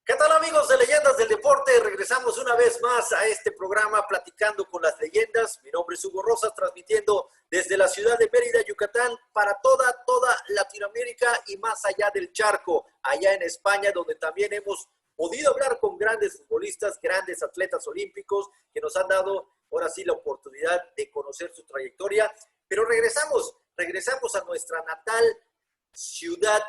¿Qué tal amigos de Leyendas del Deporte? Regresamos una vez más a este programa platicando con las leyendas. Mi nombre es Hugo Rosas, transmitiendo desde la ciudad de Mérida, Yucatán, para toda Latinoamérica y más allá del charco, allá en España, donde también hemos podido hablar con grandes futbolistas, grandes atletas olímpicos que nos han dado ahora sí la oportunidad de conocer su trayectoria. Pero regresamos a nuestra natal ciudad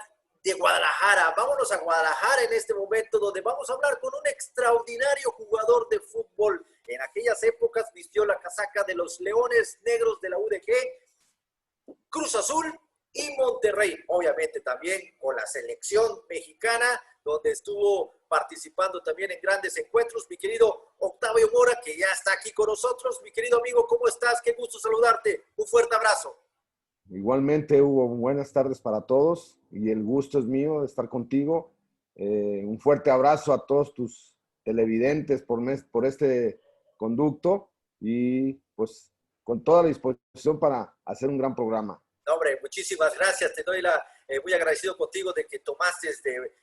de Guadalajara. Vámonos a Guadalajara en este momento, donde vamos a hablar con un extraordinario jugador de fútbol. En aquellas épocas vistió la casaca de los Leones Negros de la UDG, Cruz Azul y Monterrey. Obviamente también con la selección mexicana, donde estuvo participando también en grandes encuentros. Mi querido Octavio Mora, que ya está aquí con nosotros. Mi querido amigo, ¿cómo estás? Qué gusto saludarte. Un fuerte abrazo. Igualmente, Hugo, buenas tardes para todos y el gusto es mío de estar contigo. Un fuerte abrazo a todos tus televidentes por este conducto y pues con toda la disposición para hacer un gran programa. No, hombre, muchísimas gracias. Te doy muy agradecido contigo de que tomaste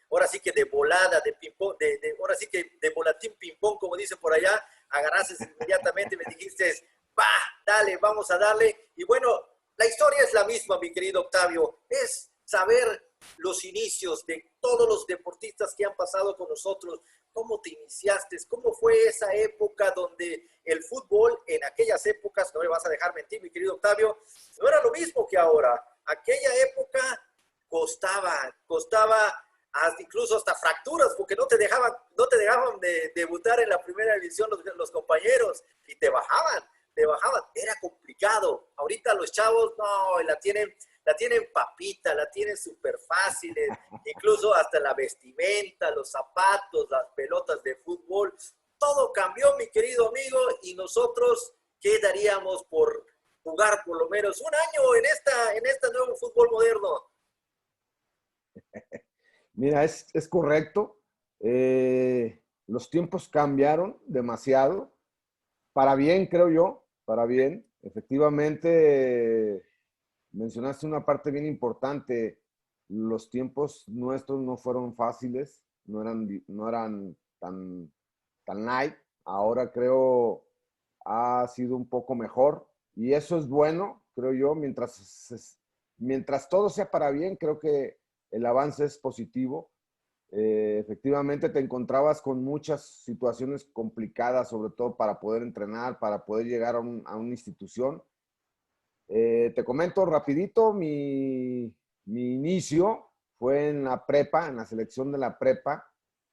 ahora sí que de volada, de ping-pong, ahora sí que de volatín ping-pong, como dicen por allá, agarraste inmediatamente, me dijiste, va, dale, vamos a darle. Y bueno, la historia es la misma, mi querido Octavio, es saber los inicios de todos los deportistas que han pasado con nosotros, cómo te iniciaste, cómo fue esa época donde el fútbol, en aquellas épocas, no me vas a dejar mentir, mi querido Octavio, no era lo mismo que ahora. Aquella época costaba incluso hasta fracturas, porque no te dejaban de debutar en la primera división los compañeros y te bajaban, era complicado. Ahorita los chavos, no, la tienen papita, la tienen súper fácil, incluso hasta la vestimenta, los zapatos, las pelotas de fútbol, todo cambió, mi querido amigo, y nosotros, ¿qué daríamos por jugar por lo menos un año en este nuevo fútbol moderno? Mira, es correcto. Los tiempos cambiaron demasiado, para bien, creo yo, para bien. Efectivamente, mencionaste una parte bien importante. Los tiempos nuestros no fueron fáciles, no eran tan light. Ahora creo ha sido un poco mejor y eso es bueno, creo yo, mientras todo sea para bien, creo que el avance es positivo. Efectivamente te encontrabas con muchas situaciones complicadas, sobre todo para poder entrenar, para poder llegar a una institución. Te comento rapidito, mi inicio fue en la prepa, en la selección de la prepa.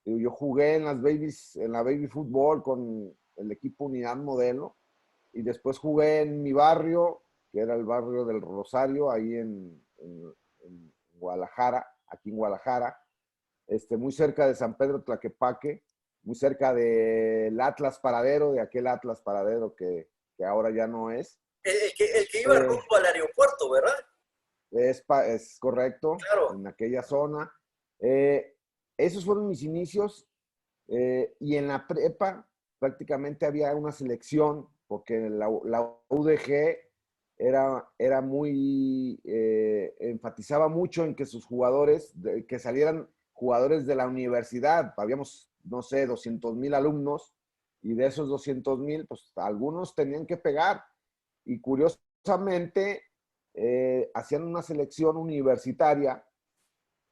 Yo jugué en la baby fútbol con el equipo Unidad Modelo y después jugué en mi barrio, que era el barrio del Rosario, ahí en Guadalajara, aquí en Guadalajara, muy cerca de San Pedro Tlaquepaque, muy cerca del Atlas Paradero, de aquel Atlas Paradero que ahora ya no es. El que iba Eh, rumbo al aeropuerto, ¿verdad? es correcto, Claro. en aquella zona. Eh, Esos fueron mis inicios y en la prepa prácticamente había una selección porque la UDG era muy, enfatizaba mucho en que sus jugadores, que salieran jugadores de la universidad. Habíamos, no sé, 200,000 alumnos y de esos 200,000, pues algunos tenían que pegar. Y curiosamente, hacían una selección universitaria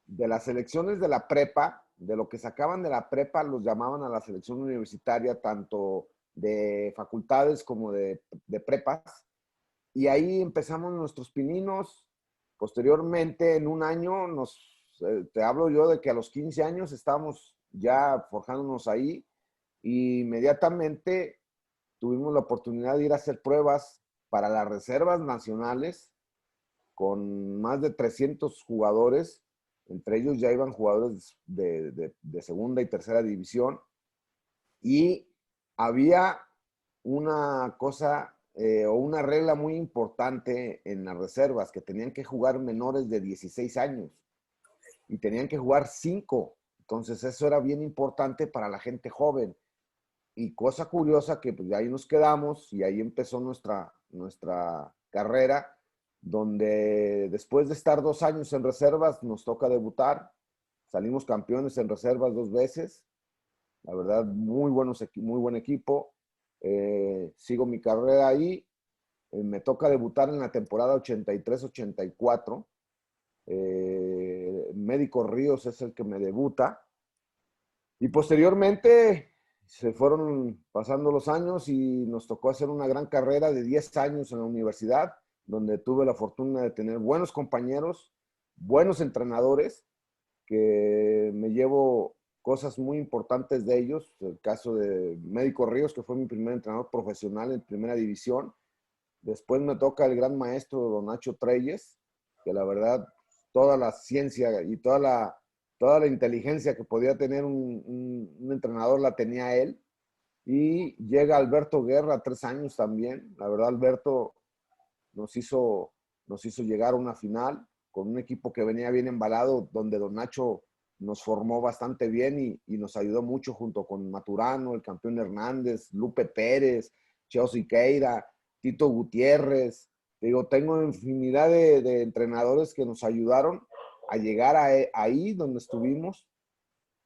de las selecciones de la prepa, de lo que sacaban de la prepa, los llamaban a la selección universitaria, tanto de facultades como de prepas. Y ahí empezamos nuestros pininos. Posteriormente, en un año, te hablo yo de que a los 15 años estábamos ya forjándonos ahí. Y inmediatamente tuvimos la oportunidad de ir a hacer pruebas para las reservas nacionales con más de 300 jugadores. Entre ellos ya iban jugadores de segunda y tercera división. Y había una cosa o una regla muy importante en las reservas, que tenían que jugar menores de 16 años y tenían que jugar 5. Entonces eso era bien importante para la gente joven. Y cosa curiosa que pues ahí nos quedamos y ahí empezó nuestra carrera, donde después de estar 2 años en reservas nos toca debutar. Salimos campeones en reservas 2 veces la verdad, muy buen equipo. Sigo mi carrera ahí. Me toca debutar en la temporada 83-84. Médico Ríos es el que me debuta. Y posteriormente se fueron pasando los años y nos tocó hacer una gran carrera de 10 años en la universidad, donde tuve la fortuna de tener buenos compañeros, buenos entrenadores, que me llevo cosas muy importantes de ellos. El caso de Médico Ríos, que fue mi primer entrenador profesional en primera división. Después me toca el gran maestro Don Nacho Treyes, que la verdad, toda la ciencia y toda la inteligencia que podía tener un entrenador la tenía él. Y llega Alberto Guerra, 3 años también. La verdad, Alberto nos hizo llegar a una final con un equipo que venía bien embalado, donde Don Nacho nos formó bastante bien y nos ayudó mucho junto con Maturano, el campeón Hernández, Lupe Pérez, Cheo Siqueira, Tito Gutiérrez. Digo, tengo infinidad de entrenadores que nos ayudaron a llegar ahí donde estuvimos.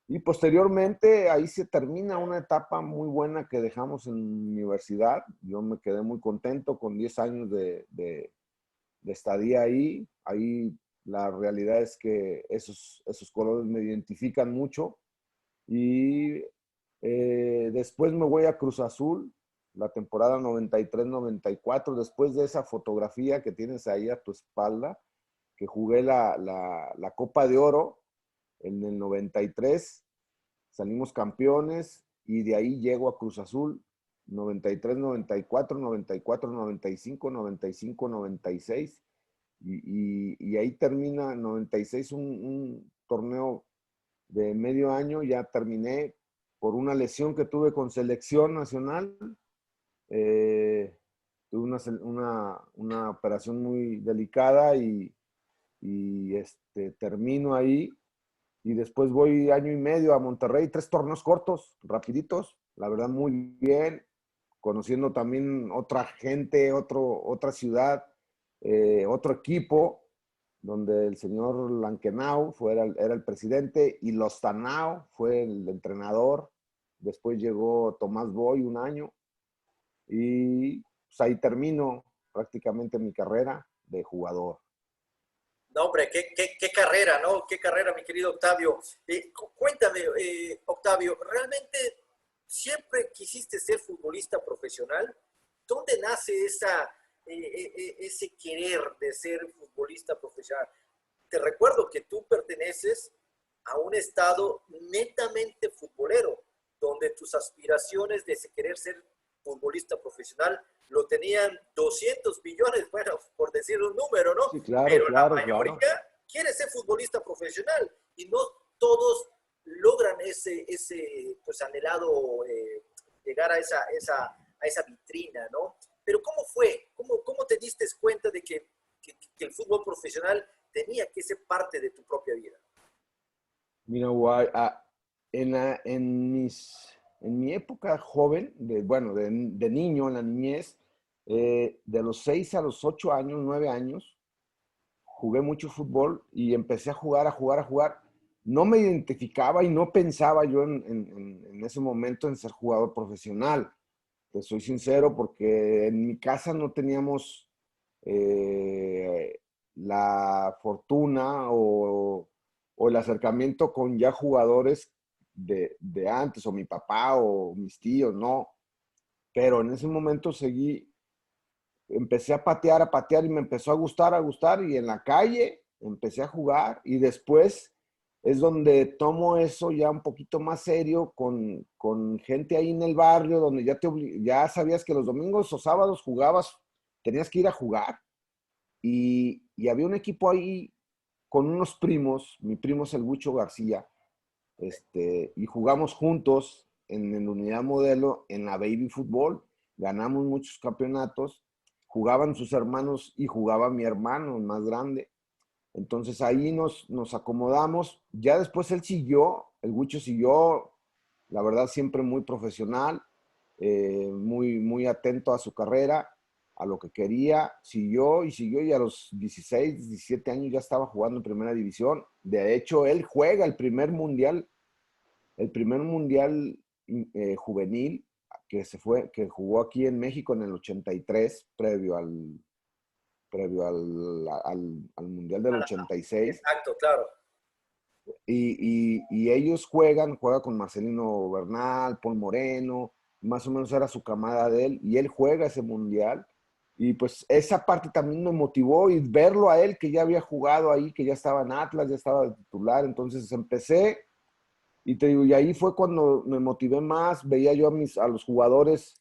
Y posteriormente ahí se termina una etapa muy buena que dejamos en universidad. Yo me quedé muy contento con 10 años de estadía ahí. Ahí la realidad es que esos colores me identifican mucho. Y después me voy a Cruz Azul, la temporada 93-94, después de esa fotografía que tienes ahí a tu espalda, que jugué la Copa de Oro en el 93, salimos campeones y de ahí llego a Cruz Azul 93-94, 94-95, 95-96 y ahí termina 96 un torneo de medio año. Ya terminé por una lesión que tuve con selección nacional. Tuve una operación muy delicada y termino ahí. Y después voy año y medio a Monterrey, 3 torneos cortos, rapiditos, la verdad muy bien, conociendo también otra gente, otra ciudad, otro equipo, donde el señor Lankenau era el presidente y Lostanao fue el entrenador. Después llegó Tomás Boy un año y pues, ahí termino prácticamente mi carrera de jugador. No, hombre, qué carrera, ¿no? Qué carrera, mi querido Octavio. Cuéntame, Octavio, ¿realmente siempre quisiste ser futbolista profesional? ¿Dónde nace ese querer de ser futbolista profesional? Te recuerdo que tú perteneces a un estado netamente futbolero, donde tus aspiraciones de querer ser futbolista profesional lo tenían 200 millones, bueno, por decir un número, ¿no? Sí, claro, Pero la claro, mayoría claro. quiere ser futbolista profesional y no todos logran pues anhelado llegar a esa vitrina, ¿no? Pero ¿cómo fue? ¿Cómo te diste cuenta de que el fútbol profesional tenía que ser parte de tu propia vida? Mira, guay, en mi época joven, bueno, de niño, en la niñez, de los 6 a los 8 años, 9 años, jugué mucho fútbol y empecé a jugar, a jugar, a jugar. No me identificaba y no pensaba yo en ese momento en ser jugador profesional. Te soy sincero, porque en mi casa no teníamos eh, la fortuna o el acercamiento con ya jugadores de antes, o mi papá o mis tíos, no. Pero en ese momento empecé a patear y me empezó a gustar y en la calle empecé a jugar y después es donde tomo eso ya un poquito más serio con gente ahí en el barrio, donde ya sabías que los domingos o sábados jugabas, tenías que ir a jugar y había un equipo ahí con unos primos. Mi primo es el Huicho García, y jugamos juntos en la unidad modelo en la baby fútbol, ganamos muchos campeonatos, jugaban sus hermanos y jugaba mi hermano el más grande. Entonces ahí nos acomodamos. Ya después él siguió, el Huicho siguió, la verdad siempre muy profesional, muy atento a su carrera, a lo que quería, siguió y siguió, y a los 16, 17 años ya estaba jugando en primera división. De hecho, él juega el primer mundial juvenil que jugó aquí en México en el 83, previo al Mundial del 86. Exacto, claro. Y ellos juegan con Marcelino Bernal, Paul Moreno, más o menos era su camada de él, y él juega ese mundial. Y pues esa parte también me motivó y verlo a él que ya había jugado ahí, que ya estaba en Atlas, ya estaba de titular. Entonces empecé y te digo, y ahí fue cuando me motivé más, veía yo a los jugadores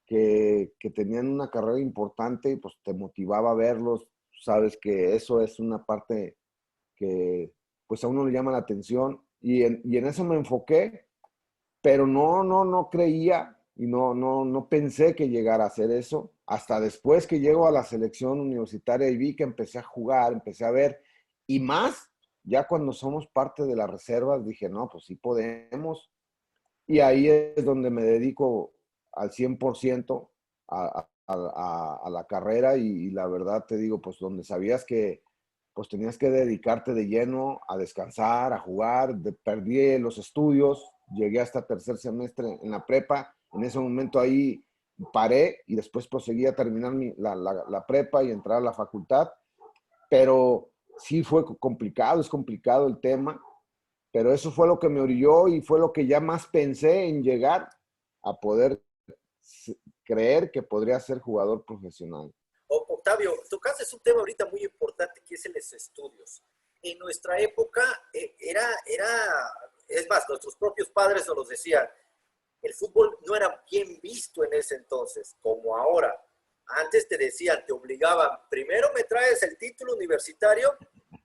que tenían una carrera importante y pues te motivaba a verlos. Sabes que eso es una parte que pues a uno le llama la atención y en eso me enfoqué, pero no creía y no pensé que llegara a hacer eso. Hasta después que llego a la selección universitaria y vi que empecé a jugar, empecé a ver, y más, ya cuando somos parte de las reservas, dije, no, pues sí podemos. Y ahí es donde me dedico al 100% a la carrera y la verdad te digo, pues donde sabías que pues tenías que dedicarte de lleno a descansar, a jugar, perdí los estudios, llegué hasta tercer semestre en la prepa, en ese momento ahí paré y después proseguí a terminar la prepa y entrar a la facultad, pero sí fue complicado, es complicado el tema, pero eso fue lo que me orilló y fue lo que ya más pensé en llegar a poder creer que podría ser jugador profesional. Octavio, tocaste un tema ahorita muy importante que es los estudios. En nuestra época es más, nuestros propios padres nos lo decían, el fútbol no era bien visto en ese entonces, como ahora. Antes te decían, te obligaban, primero me traes el título universitario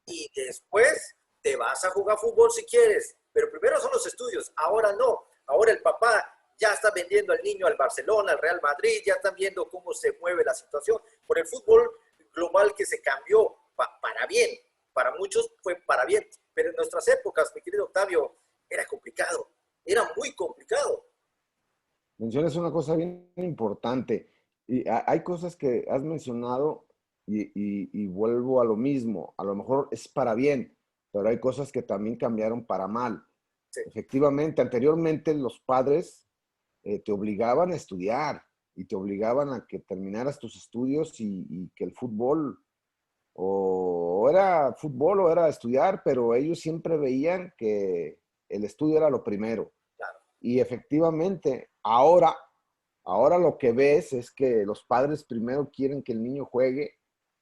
y después te vas a jugar fútbol si quieres, pero primero son los estudios, ahora no, ahora el papá ya está vendiendo al niño al Barcelona, al Real Madrid, ya están viendo cómo se mueve la situación por el fútbol global que se cambió para bien, para muchos fue para bien, pero en nuestras épocas, mi querido Octavio, era complicado, era muy complicado. Mencionas una cosa bien importante y hay cosas que has mencionado y vuelvo a lo mismo. A lo mejor es para bien, pero hay cosas que también cambiaron para mal. Sí. Efectivamente, anteriormente los padres te obligaban a estudiar y te obligaban a que terminaras tus estudios y que el fútbol o era fútbol o era estudiar, pero ellos siempre veían que el estudio era lo primero. Claro. Y efectivamente, ahora lo que ves es que los padres primero quieren que el niño juegue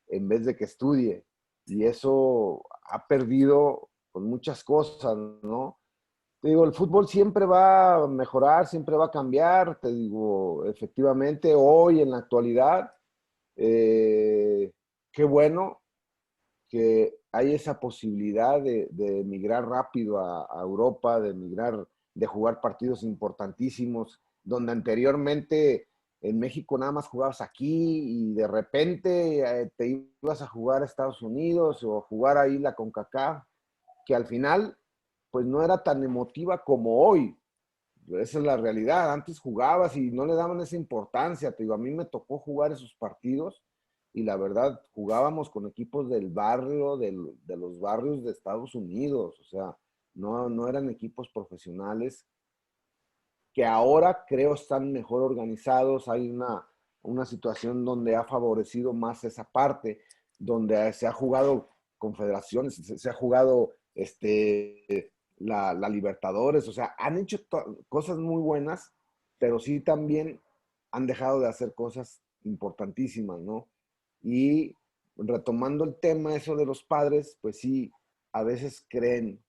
en vez de que estudie. Y eso ha perdido con muchas cosas, ¿no? Te digo, el fútbol siempre va a mejorar, siempre va a cambiar. Te digo, efectivamente, hoy en la actualidad, eh, qué bueno que hay esa posibilidad de emigrar rápido a Europa, de emigrar, de jugar partidos importantísimos, donde anteriormente en México nada más jugabas aquí y de repente te ibas a jugar a Estados Unidos o a jugar ahí la CONCACAF, que al final pues no era tan emotiva como hoy. Esa es la realidad. Antes jugabas y no le daban esa importancia. Te digo, a mí me tocó jugar esos partidos y la verdad jugábamos con equipos del barrio, de los barrios de Estados Unidos. O sea, no eran equipos profesionales que ahora creo están mejor organizados. Hay una situación donde ha favorecido más esa parte, donde se ha jugado confederaciones, se ha jugado la Libertadores, o sea, han hecho cosas muy buenas, pero sí también han dejado de hacer cosas importantísimas, ¿no? Y retomando el tema eso de los padres, pues sí, a veces creen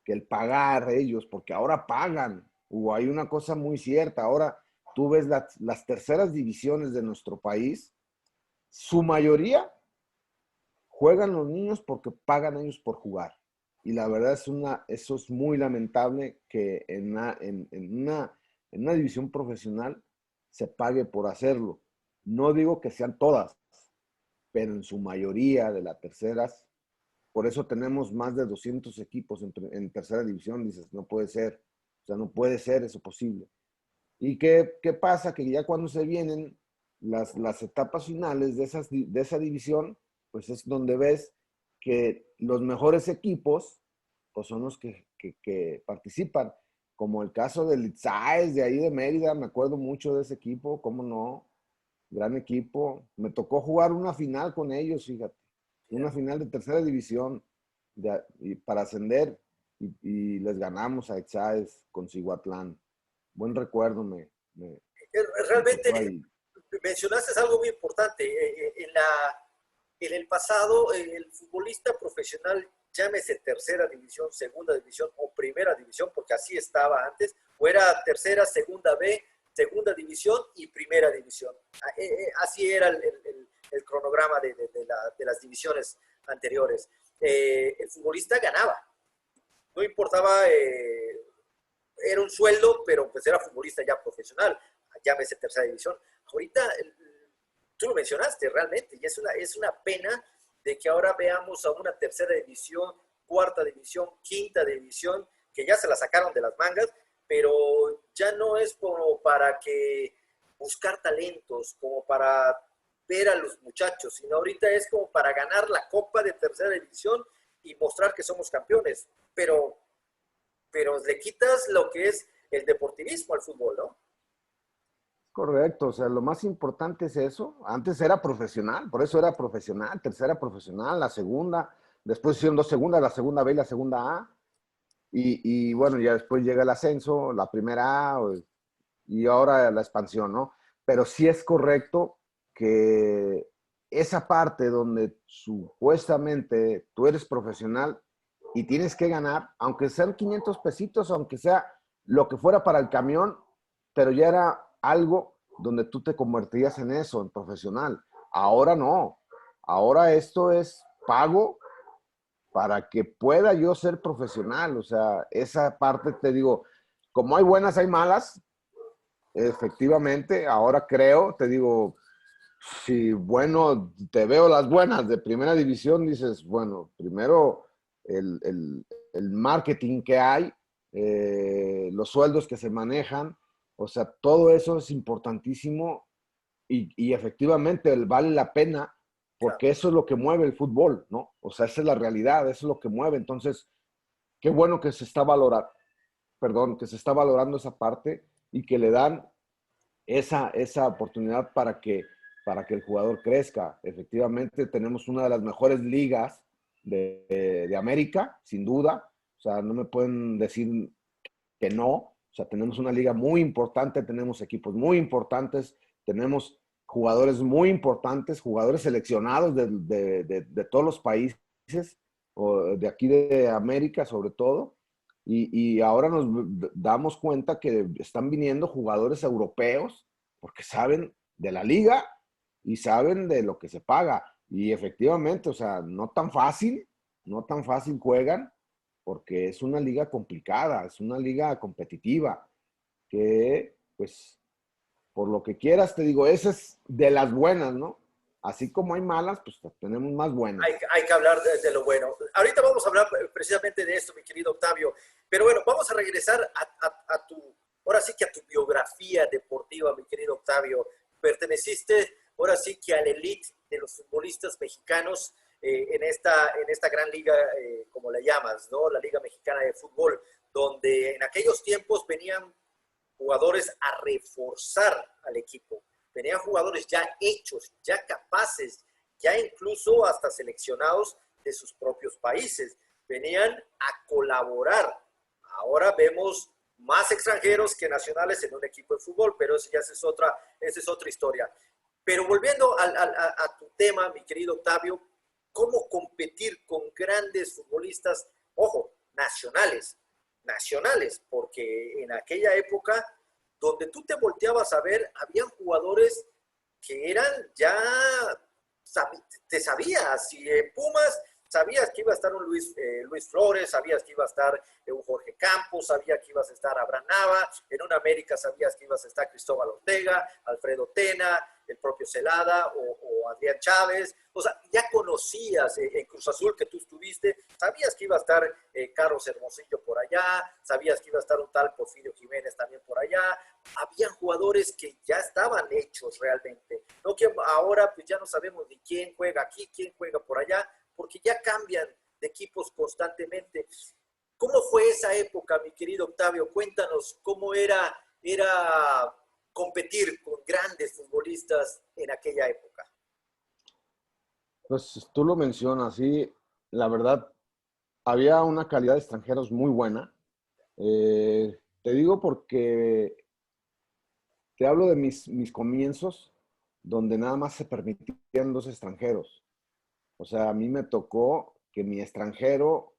que el pagar ellos, porque ahora pagan, o hay una cosa muy cierta, ahora tú ves las terceras divisiones de nuestro país, su mayoría juegan los niños porque pagan ellos por jugar. Y la verdad eso es muy lamentable que en una división profesional se pague por hacerlo. No digo que sean todas, pero en su mayoría de las terceras, por eso tenemos más de 200 equipos en tercera división, dices, no puede ser, o sea, no puede ser eso posible. ¿Y qué pasa? Que ya cuando se vienen las etapas finales de esa división, pues es donde ves que los mejores equipos pues son los que participan. como el caso del Itzáez de ahí de Mérida, me acuerdo mucho de ese equipo, cómo no, gran equipo. Me tocó jugar una final con ellos, fíjate, una final de tercera división para ascender y les ganamos a Itzáez con Cihuatlán. Buen recuerdo me tocó Realmente ahí. mencionaste algo muy importante. En el pasado, el futbolista profesional, llámese tercera división, segunda división o primera división, porque así estaba antes, o era tercera, segunda B, segunda división y primera división. Así era el cronograma de las divisiones anteriores. El futbolista ganaba, no importaba, era un sueldo, pero pues era futbolista ya profesional, llámese tercera división. Ahorita, tú lo mencionaste realmente, y es una pena de que ahora veamos a una tercera división, cuarta división, quinta división, que ya se la sacaron de las mangas, pero ya no es como para que buscar talentos, como para ver a los muchachos, sino ahorita es como para ganar la copa de tercera división y mostrar que somos campeones, pero le quitas lo que es el deportivismo al fútbol, ¿no? Correcto, o sea, lo más importante es eso. Antes era profesional, por eso era profesional, tercera profesional, la segunda, después hicieron dos segundas, la segunda B y la segunda A. Y bueno, ya después llega el ascenso, la primera A y ahora la expansión, ¿no? Pero sí es correcto que esa parte donde supuestamente tú eres profesional y tienes que ganar, aunque sean 500 pesitos, aunque sea lo que fuera para el camión, pero ya era algo donde tú te convertías en eso, en profesional. Ahora no. Ahora esto es pago para que pueda yo ser profesional. O sea, esa parte te digo, como hay buenas, hay malas. Efectivamente, ahora creo, te digo, si bueno, te veo las buenas de primera división, dices, bueno, primero el marketing que hay, los sueldos que se manejan, o sea, todo eso es importantísimo y efectivamente vale la pena Claro. porque eso es lo que mueve el fútbol, ¿no? O sea, esa es la realidad, eso es lo que mueve. Entonces, qué bueno que se está valorando, perdón, que se está valorando esa parte y que le dan esa oportunidad para que el jugador crezca. Efectivamente, tenemos una de las mejores ligas de América, sin duda. O sea, no me pueden decir que no. O sea, tenemos una liga muy importante, tenemos equipos muy importantes, tenemos jugadores muy importantes, jugadores seleccionados de todos los países, o de aquí de América sobre todo. Y ahora nos damos cuenta que están viniendo jugadores europeos porque saben de la liga y saben de lo que se paga. Y efectivamente, o sea, no tan fácil juegan porque es una liga complicada, es una liga competitiva, que pues por lo que quieras, te digo, esa es de las buenas, ¿no? Así como hay malas, pues tenemos más buenas. Hay que hablar de lo bueno. Ahorita vamos a hablar precisamente de esto, mi querido Octavio. Pero bueno, vamos a regresar a tu, ahora sí que a tu biografía deportiva, mi querido Octavio. Perteneciste ahora sí que al elite de los futbolistas mexicanos en esta gran liga, como la llamas, ¿no? La Liga Mexicana de Fútbol, donde en aquellos tiempos venían jugadores a reforzar al equipo. Venían jugadores ya hechos, ya capaces, ya incluso hasta seleccionados de sus propios países. Venían a colaborar. Ahora vemos más extranjeros que nacionales en un equipo de fútbol, pero eso ya esa es otra historia. Pero volviendo a tu tema, mi querido Octavio, ¿cómo competir con grandes futbolistas, ojo, nacionales, porque en aquella época, donde tú te volteabas a ver, habían jugadores que eran ya, te sabías, si en Pumas sabías que iba a estar un Luis Flores, sabías que iba a estar un Jorge Campos, sabías que ibas a estar Abraham Nava, en un América sabías que ibas a estar Cristóbal Ortega, Alfredo Tena, el propio Celada o Adrián Chávez. O sea, ya conocías en Cruz Azul que tú estuviste, sabías que iba a estar Carlos Hermosillo por allá, sabías que iba a estar un tal Porfirio Jiménez también por allá. Habían jugadores que ya estaban hechos realmente. No que ahora pues ya no sabemos ni quién juega aquí, quién juega por allá, porque ya cambian de equipos constantemente. ¿Cómo fue esa época, mi querido Octavio? Cuéntanos cómo era competir con grandes futbolistas en aquella época. Pues tú lo mencionas, sí, la verdad, había una calidad de extranjeros muy buena. Te digo porque te hablo de mis comienzos, donde nada más se permitían dos extranjeros. O sea, a mí me tocó que mi extranjero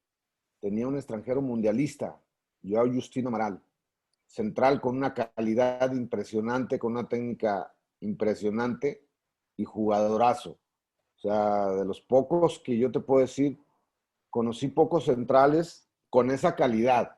tenía un extranjero mundialista, yo Justino Amaral, central con una calidad impresionante, con una técnica impresionante y jugadorazo. O sea, de los pocos que yo te puedo decir, conocí pocos centrales con esa calidad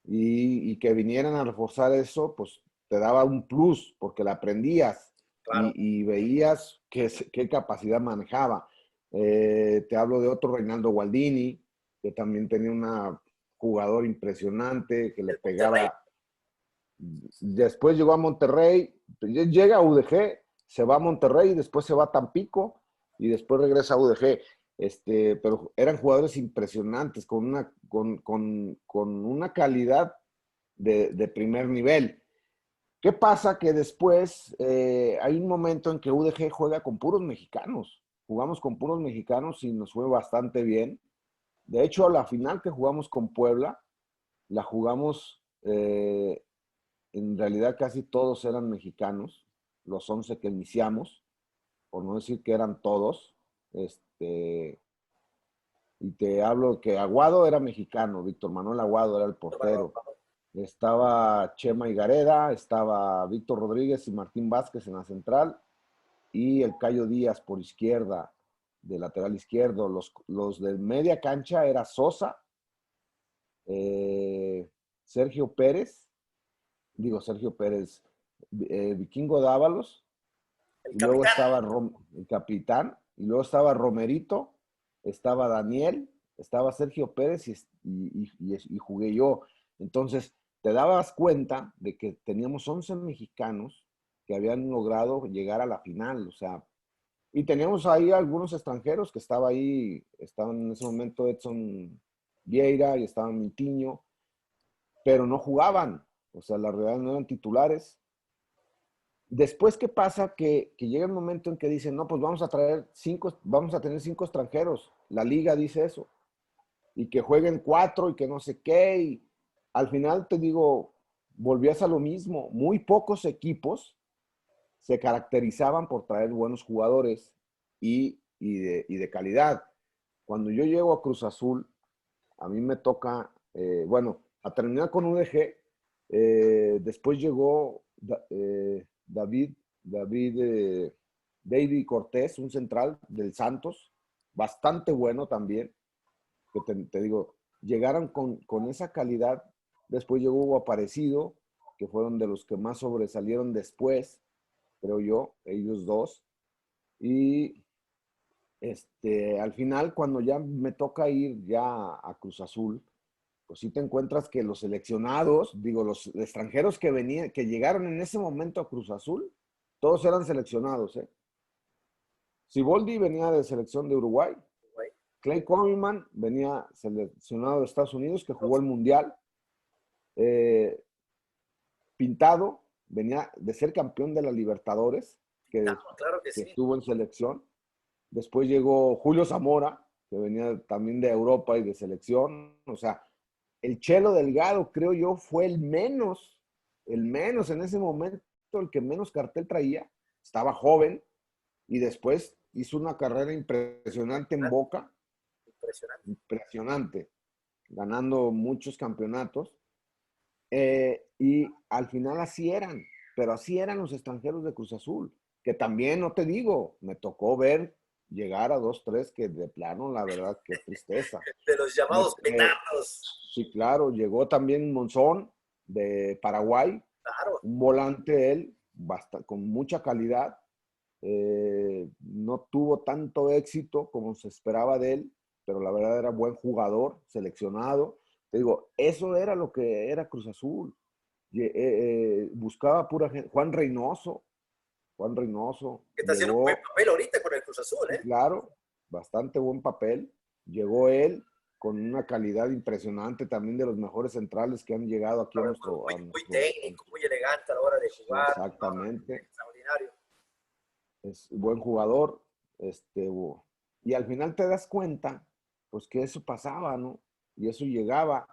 y que vinieran a reforzar eso, pues te daba un plus porque la aprendías Claro. y veías qué capacidad manejaba. Te hablo de otro Reinaldo Gualdini, que también tenía un jugador impresionante, que le El Monterrey. pegaba. Después llegó a Monterrey, llega a UDG, se va a Monterrey, después se va a Tampico y después regresa a UDG. Pero eran jugadores impresionantes, con una calidad de primer nivel. ¿Qué pasa? Que después hay un momento en que UDG juega con puros mexicanos. Jugamos con puros mexicanos y nos fue bastante bien. De hecho, la final que jugamos con Puebla, la jugamos, en realidad casi todos eran mexicanos, los 11 que iniciamos, por no decir que eran todos. Y te hablo que Aguado era mexicano, Víctor Manuel Aguado era el portero. Estaba Chema Higareda, estaba Víctor Rodríguez y Martín Vázquez en la central y el Cayo Díaz por izquierda, de lateral izquierdo. Los de media cancha era Sosa, Sergio Pérez, Vikingo Dávalos, El y luego capitán. estaba el capitán, y luego estaba Romerito, estaba Daniel, estaba Sergio Pérez y jugué yo. Entonces, te dabas cuenta de que teníamos 11 mexicanos que habían logrado llegar a la final, o sea, y teníamos ahí algunos extranjeros que estaban en ese momento Edson Vieira y estaba Mitiño, pero no jugaban, o sea, la realidad no eran titulares. Después, ¿qué pasa? Que llega el momento en que dicen, no, pues vamos a tener 5 extranjeros. La liga dice eso. Y que jueguen 4 y que no sé qué. Y al final te digo, volvías a lo mismo. Muy pocos equipos se caracterizaban por traer buenos jugadores y de calidad. Cuando yo llego a Cruz Azul, a mí me toca, a terminar con UDG, después llegó David, David Cortés, un central del Santos, bastante bueno también, que te digo, llegaron con esa calidad. Después llegó Hugo Aparecido, que fueron de los que más sobresalieron después, creo yo, ellos dos. Y al final, cuando ya me toca ir ya a Cruz Azul, pues sí te encuentras que los seleccionados, digo, los extranjeros que llegaron en ese momento a Cruz Azul, todos eran seleccionados, ¿eh? Siboldi venía de selección de Uruguay, Clay Coleman venía seleccionado de Estados Unidos, que jugó el Mundial, eh, Pintado venía de ser campeón de la Libertadores, Claro que que sí. estuvo en selección. Después llegó Julio Zamora, que venía también de Europa y de selección. O sea, el Chelo Delgado, creo yo, fue el menos en ese momento, el que menos cartel traía. Estaba joven y después hizo una carrera impresionante en Boca. Impresionante. Impresionante, ganando muchos campeonatos. Y al final pero así eran los extranjeros de Cruz Azul, que también, no te digo, me tocó ver llegar a 2, 3 que de plano, la verdad, qué tristeza. De los llamados petardos. Sí, claro, llegó también Monzón de Paraguay, Claro. un volante él, con mucha calidad. No tuvo tanto éxito como se esperaba de él, pero la verdad era buen jugador, seleccionado. Te digo, eso era lo que era Cruz Azul. Buscaba pura gente. Juan Reynoso, Que está haciendo un buen llegó, papel ahorita con el Cruz Azul, sí, ¿eh? claro, bastante buen papel. Llegó él con una calidad impresionante, también de los mejores centrales que han llegado aquí a nuestro... Muy técnico, muy elegante a la hora de jugar. Exactamente. Extraordinario. Es buen jugador. Y al final te das cuenta, pues que eso pasaba, ¿no? Y eso llegaba.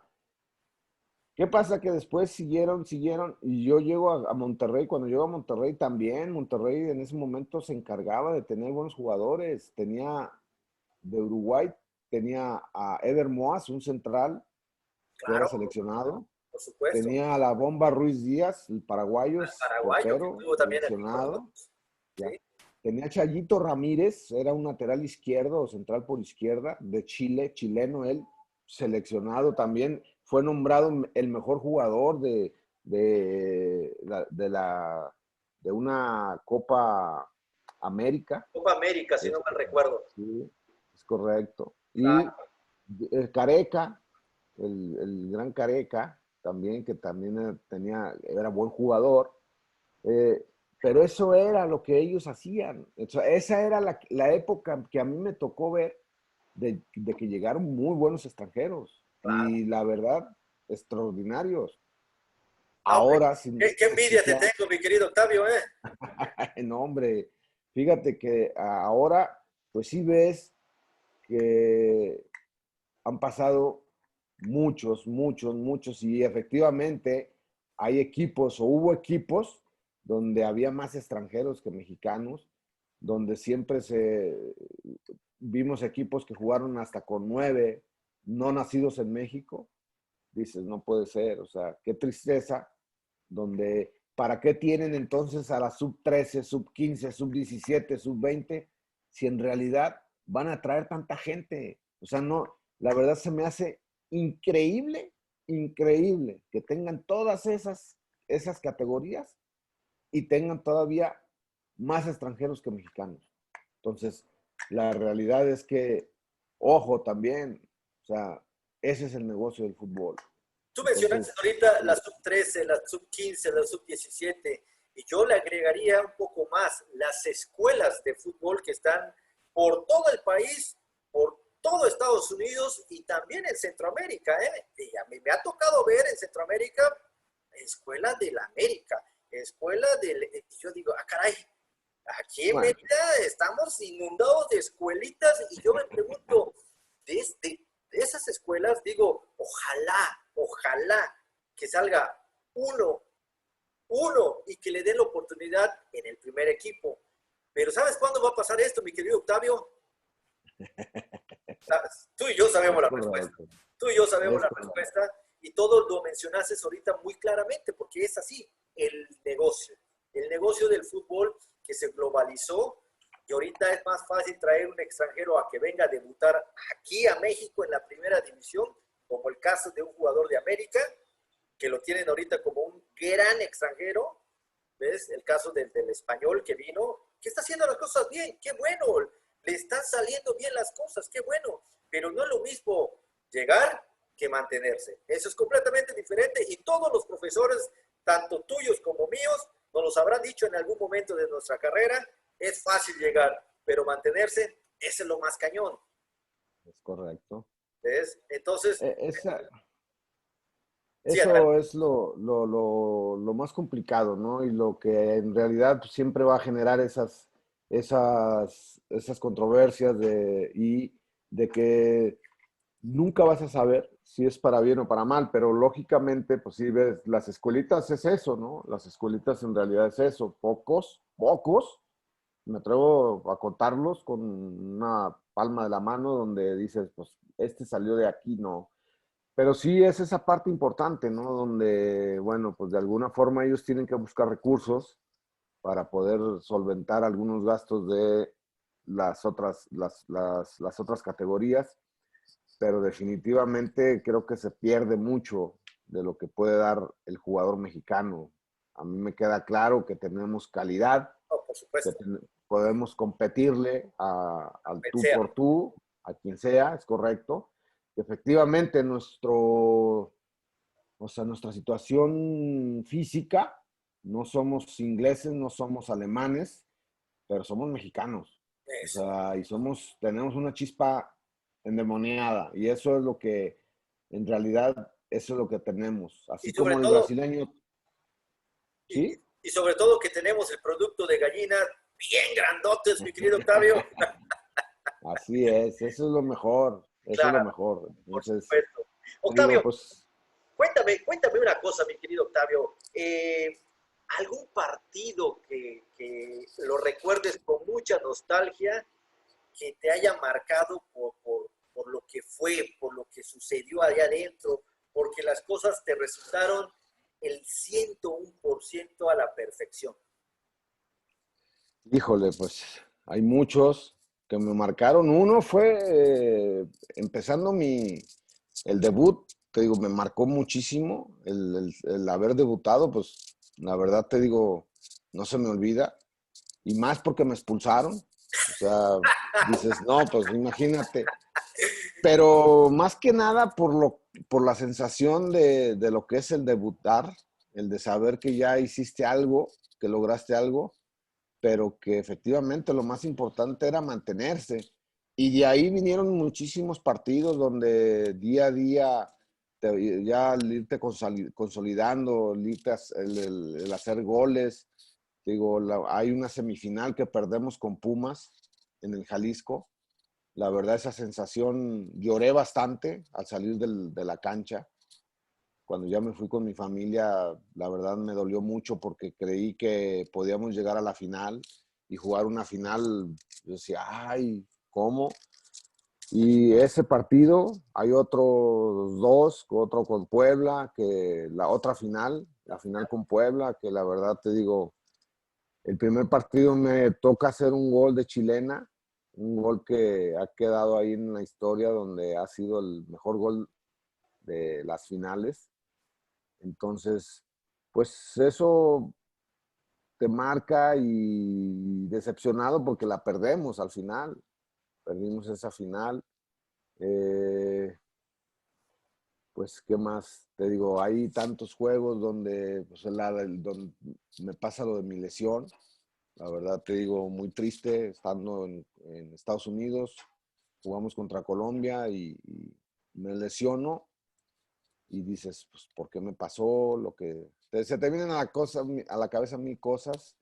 ¿Qué pasa? Que después siguieron, y yo llego a Monterrey. Cuando llego a Monterrey también, Monterrey en ese momento se encargaba de tener buenos jugadores. Tenía de Uruguay, tenía a Eder Moas, un central que era Claro, seleccionado. por supuesto. Tenía a la Bomba Ruiz Díaz, el paraguayo, El paraguayo que portero, tuvo también el seleccionado. ¿sí? Tenía a Chayito Ramírez, era un lateral izquierdo o central por izquierda, de Chile, chileno él, seleccionado también. Fue nombrado el mejor jugador de una Copa América. Copa América, si no mal recuerdo. Sí, es correcto. Y Claro. Careca, el gran Careca, también, que también era buen jugador. Pero eso era lo que ellos hacían. Esa era la época que a mí me tocó ver de que llegaron muy buenos extranjeros. Claro. Y la verdad, extraordinarios. No, hombre, Ahora, qué envidia te tengo, mi querido Octavio, ¿eh? no, hombre, fíjate que ahora, pues sí ves que han pasado muchos, y efectivamente hay equipos o hubo equipos donde había más extranjeros que mexicanos, donde siempre vimos equipos que jugaron hasta con 9 no nacidos en México. Dices, no puede ser, o sea, qué tristeza, donde, ¿para qué tienen entonces a la sub-13, sub-15, sub-17, sub-20, si en realidad van a traer tanta gente? O sea, no, la verdad se me hace increíble, increíble que tengan todas esas categorías y tengan todavía más extranjeros que mexicanos. Entonces, la realidad es que, ojo también, o sea, ese es el negocio del fútbol. Tú mencionaste Entonces, ahorita la sub-13, la sub-15, la sub-17, y yo le agregaría un poco más las escuelas de fútbol que están por todo el país, por todo Estados Unidos y también en Centroamérica, ¿eh? Y a mí me ha tocado ver en Centroamérica escuelas de la América, escuelas del... Y yo digo, ah, caray, aquí en bueno, Mérida estamos inundados de escuelitas y yo me pregunto, desde esas escuelas, digo, ojalá que salga uno, y que le den la oportunidad en el primer equipo. Pero ¿sabes cuándo va a pasar esto, mi querido Octavio? ¿Sabes? Tú y yo sabemos es la respuesta. correcto. Tú y yo sabemos Es la correcto. respuesta y todo lo mencionaste ahorita muy claramente, porque es así, el negocio del fútbol que se globalizó y ahorita es más fácil traer un extranjero a que venga a debutar aquí a México en la primera división, como el caso de un jugador de América, que lo tienen ahorita como un gran extranjero, ¿ves? El caso del español que vino, que está haciendo las cosas bien, qué bueno, le están saliendo bien las cosas, qué bueno, pero no es lo mismo llegar que mantenerse. Eso es completamente diferente y todos los profesores, tanto tuyos como míos, nos los habrán dicho en algún momento de nuestra carrera, es fácil llegar, pero mantenerse, ese es lo más cañón. Es correcto. ¿Ves? Entonces, Esa, sí, adelante. Eso es lo más complicado, ¿no? Y lo que en realidad pues, siempre va a generar esas controversias y de que nunca vas a saber si es para bien o para mal, pero lógicamente, pues sí ves, las escuelitas es eso, ¿no? Las escuelitas en realidad es eso, pocos, me atrevo a contarlos con una palma de la mano donde dices, pues este salió de aquí, no. Pero sí es esa parte importante, ¿no? Donde, bueno, pues de alguna forma ellos tienen que buscar recursos para poder solventar algunos gastos de las otras categorías, pero definitivamente creo que se pierde mucho de lo que puede dar el jugador mexicano. A mí me queda claro que tenemos calidad, No, por que supuesto, podemos competirle al tú sea. por tú, a quien sea, es correcto. Efectivamente, nuestra situación física, no somos ingleses, no somos alemanes, pero somos mexicanos. O Eso. sea, tenemos una chispa endemoniada. Y eso es lo que, en realidad, eso es lo que tenemos. Y Así sobre como el todo, brasileño, y, ¿sí? y sobre todo que tenemos el producto de gallina bien grandotes, mi querido Octavio. Así es, eso es lo mejor, eso es lo Claro, mejor. por Entonces, supuesto. te digo, Octavio, pues, cuéntame una cosa, mi querido Octavio. ¿Algún partido que lo recuerdes con mucha nostalgia, que te haya marcado por lo que fue, por lo que sucedió allá adentro, porque las cosas te resultaron el 101% a la perfección? híjole, pues, hay muchos que me marcaron. Uno fue empezando el debut, te digo, me marcó muchísimo el haber debutado, pues, la verdad te digo, no se me olvida. Y más porque me expulsaron. O sea, dices, no, pues imagínate. Pero más que nada por la sensación de lo que es el debutar, el de saber que ya hiciste algo, que lograste algo, pero que efectivamente lo más importante era mantenerse. Y de ahí vinieron muchísimos partidos donde día a día, ya al irte consolidando, el hacer goles. Digo, hay una semifinal que perdemos con Pumas en el Jalisco. La verdad, esa sensación, lloré bastante al salir de la cancha. Cuando ya me fui con mi familia, la verdad me dolió mucho porque creí que podíamos llegar a la final y jugar una final. Yo decía, ay, ¿cómo? Y ese partido, hay otros dos, otro con Puebla, que la otra final, la final con Puebla, que la verdad te digo, el primer partido me toca hacer un gol de chilena, un gol que ha quedado ahí en la historia donde ha sido el mejor gol de las finales. Entonces, pues eso te marca y decepcionado porque la perdemos al final. Perdimos esa final. Eh, pues, ¿qué más? Te digo, hay tantos juegos donde, pues, donde me pasa lo de mi lesión. La verdad te digo, muy triste estando en Estados Unidos. Jugamos contra Colombia y me lesiono y dices, pues, ¿por qué me pasó? Se te vienen a la cabeza mil cosas,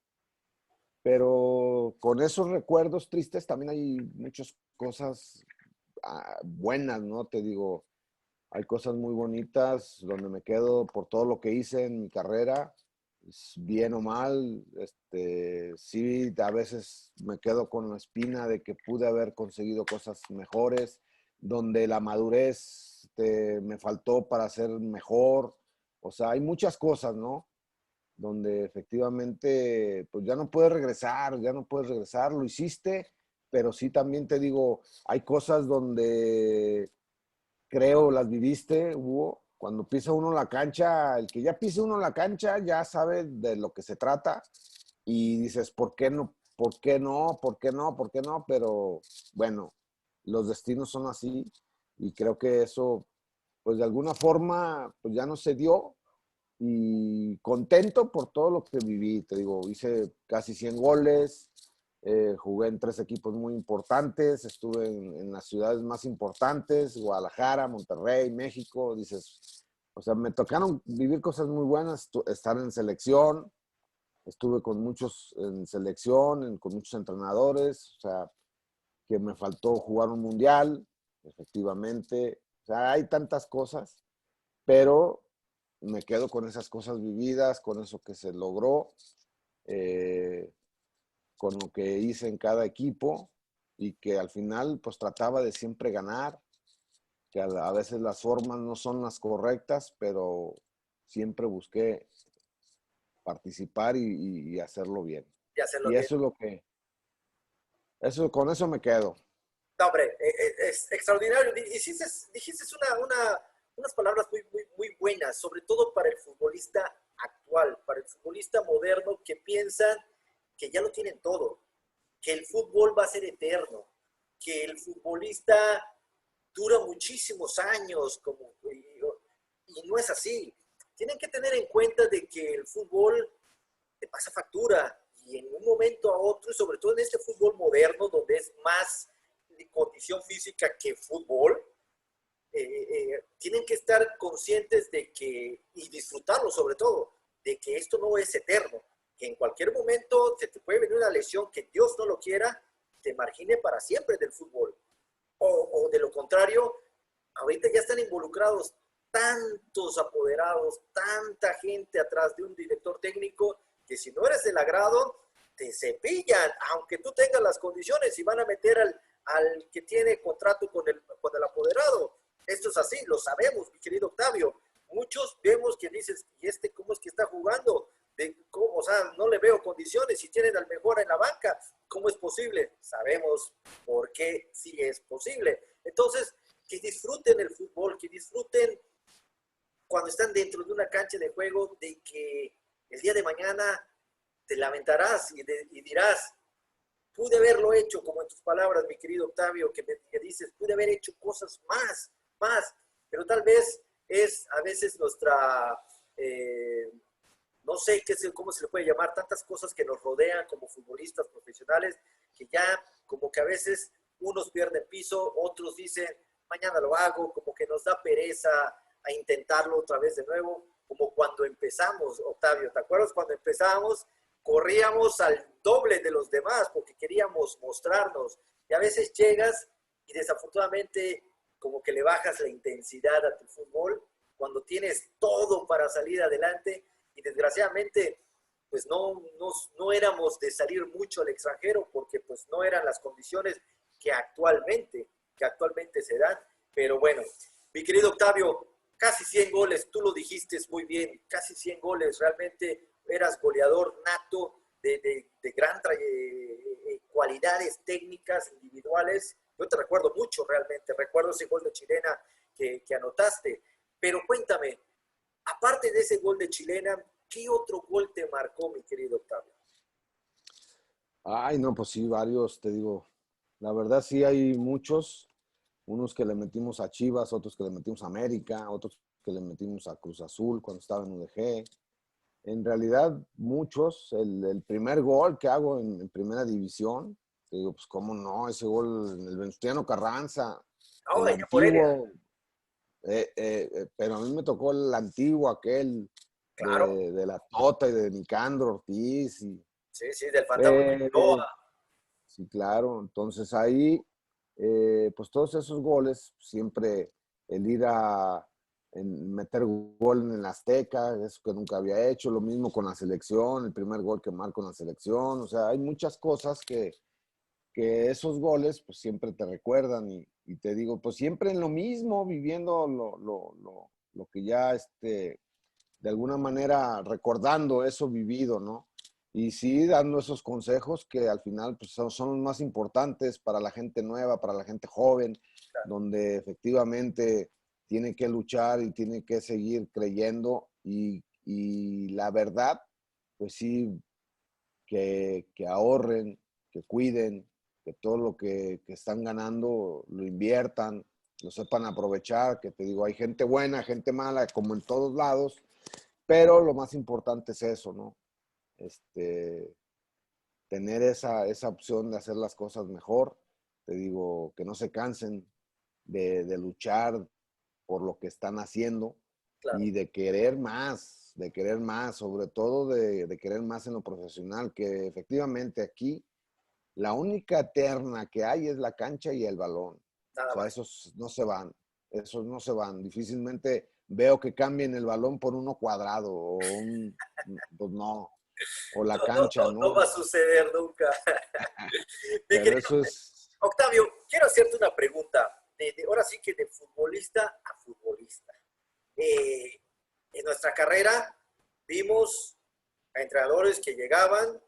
pero con esos recuerdos tristes también hay muchas cosas buenas, ¿no? Te digo, hay cosas muy bonitas donde me quedo por todo lo que hice en mi carrera, bien o mal. Sí, a veces me quedo con la espina de que pude haber conseguido cosas mejores, donde la madurez me faltó para ser mejor. O sea, hay muchas cosas, ¿no? Donde efectivamente, pues ya no puedes regresar, lo hiciste, pero sí también te digo, hay cosas donde creo las viviste, Hugo. Cuando pisa uno la cancha, el que ya pisa uno la cancha ya sabe de lo que se trata y dices, ¿por qué no? ¿Por qué no? ¿Por qué no? ¿Por qué no? Pero bueno, los destinos son así y creo que eso, pues de alguna forma, pues ya no se dio y contento por todo lo que viví. Te digo, hice casi 100 goles, jugué en tres equipos muy importantes, estuve en las ciudades más importantes, Guadalajara, Monterrey, México. Dices, o sea, me tocaron vivir cosas muy buenas, estar en selección, estuve con muchos en selección, con muchos entrenadores, o sea, que me faltó jugar un mundial, efectivamente. O sea, hay tantas cosas, pero me quedo con esas cosas vividas, con eso que se logró, eh, con lo que hice en cada equipo y que al final pues trataba de siempre ganar, que a veces las formas no son las correctas, pero siempre busqué participar y hacerlo bien. Y hacerlo Y bien. eso es con eso me quedo. No, hombre, es extraordinario. Dijiste unas palabras muy buenas, sobre todo para el futbolista actual, para el futbolista moderno que piensan que ya lo tienen todo, que el fútbol va a ser eterno, que el futbolista dura muchísimos años y no es así. Tienen que tener en cuenta de que el fútbol te pasa factura y en un momento a otro, y sobre todo en este fútbol moderno donde es más condición física que fútbol, tienen que estar conscientes de que, y disfrutarlo sobre todo, de que esto no es eterno, que en cualquier momento se te puede venir una lesión que Dios no lo quiera, te margine para siempre del fútbol. O de lo contrario, ahorita ya están involucrados tantos apoderados, tanta gente atrás de un director técnico, que si no eres del agrado, te cepillan, aunque tú tengas las condiciones y van a meter al que tiene contrato con el apoderado. Esto es así, lo sabemos, mi querido Octavio. Muchos vemos que dices, ¿y este cómo es que está jugando? ¿Cómo? O sea, no le veo condiciones. Si tienen al mejor en la banca, ¿cómo es posible? Sabemos por qué sí es posible. Entonces, que disfruten el fútbol, que disfruten cuando están dentro de una cancha de juego, de que el día de mañana te lamentarás y dirás, pude haberlo hecho, como en tus palabras, mi querido Octavio, que dices, pude haber hecho cosas más, pero tal vez es a veces nuestra, no sé cómo se le puede llamar, tantas cosas que nos rodean como futbolistas profesionales, que ya como que a veces unos pierden piso, otros dicen, mañana lo hago, como que nos da pereza a intentarlo otra vez de nuevo, como cuando empezamos, Octavio, ¿te acuerdas cuando empezamos? Corríamos al doble de los demás porque queríamos mostrarnos, y a veces llegas y desafortunadamente como que le bajas la intensidad a tu fútbol cuando tienes todo para salir adelante, y desgraciadamente pues no éramos de salir mucho al extranjero porque pues no eran las condiciones que actualmente se dan. Pero bueno, mi querido Octavio, casi 100 goles, tú lo dijiste muy bien, casi 100 goles, realmente eras goleador nato de gran cualidades técnicas, individuales. Yo te recuerdo mucho realmente, recuerdo ese gol de chilena que anotaste, pero cuéntame, aparte de ese gol de chilena, ¿qué otro gol te marcó, mi querido Octavio? Ay, no, pues sí, varios, te digo. La verdad sí hay muchos, unos que le metimos a Chivas, otros que le metimos a América, otros que le metimos a Cruz Azul cuando estaba en UDG. En realidad, muchos. El primer gol que hago en primera división, te digo, pues cómo no, ese gol, el Venustiano Carranza, Oh, el ya por Heredia. antiguo, pero a mí me tocó el antiguo, aquel Claro, de la Tota y de Nicandro Ortiz. sí, sí, del fantasma Eh, Figueroa. sí, claro. Entonces ahí, pues todos esos goles, siempre el ir a meter gol en el Azteca, eso que nunca había hecho, lo mismo con la selección, el primer gol que marco en la selección, o sea, hay muchas cosas que esos goles pues siempre te recuerdan y te digo, pues siempre en lo mismo, viviendo lo que ya de alguna manera recordando eso vivido, ¿no? Y sí dando esos consejos que al final pues, son los más importantes para la gente nueva, para la gente joven, donde efectivamente tiene que luchar y tiene que seguir creyendo y la verdad, pues sí, que ahorren, que cuiden, que todo lo que están ganando lo inviertan, lo sepan aprovechar, que te digo, hay gente buena, gente mala, como en todos lados, pero lo más importante es eso, ¿no? Tener esa opción de hacer las cosas mejor. Te digo, que no se cansen de luchar por lo que están haciendo Claro, y de querer más, sobre todo de querer más en lo profesional, que efectivamente aquí la única eterna que hay es la cancha y el balón. O nada sea, más. esos no se van. Difícilmente veo que cambien el balón por uno cuadrado pues no, o la cancha, No va ¿no? a suceder nunca. Mi Pero querido eso es, Octavio, quiero hacerte una pregunta. Ahora sí que de futbolista a futbolista. Eh, en nuestra carrera vimos a entrenadores que llegaban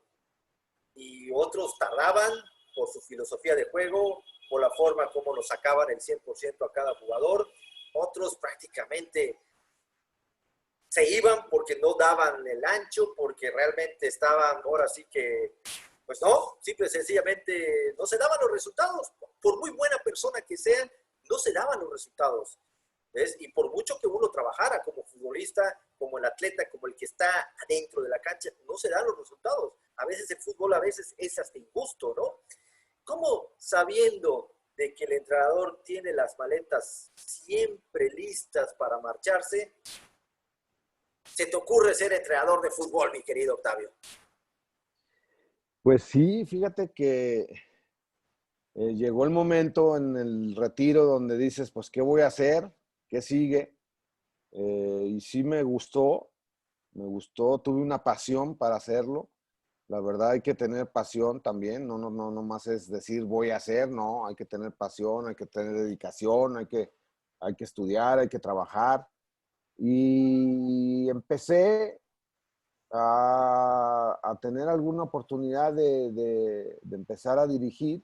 y otros tardaban por su filosofía de juego, por la forma como nos sacaban el 100% a cada jugador. Otros prácticamente se iban porque no daban el ancho, porque realmente estaban, ahora sí que, pues no, simple y sencillamente no se daban los resultados. Por muy buena persona que sean, no se daban los resultados. ¿Ves? Y por mucho que uno trabajara como futbolista, como el atleta, como el que está adentro de la cancha, no se dan los resultados. A veces el fútbol, a veces es hasta injusto, ¿no? ¿Cómo sabiendo de que el entrenador tiene las maletas siempre listas para marcharse, se te ocurre ser entrenador de fútbol, mi querido Octavio? Pues sí, fíjate que llegó el momento en el retiro donde dices, pues, ¿qué voy a hacer? ¿Qué sigue? Y sí me gustó, tuve una pasión para hacerlo. La verdad hay que tener pasión también, no más es decir voy a hacer, no, hay que tener pasión, hay que tener dedicación, hay que estudiar, hay que trabajar. Y empecé a tener alguna oportunidad de empezar a dirigir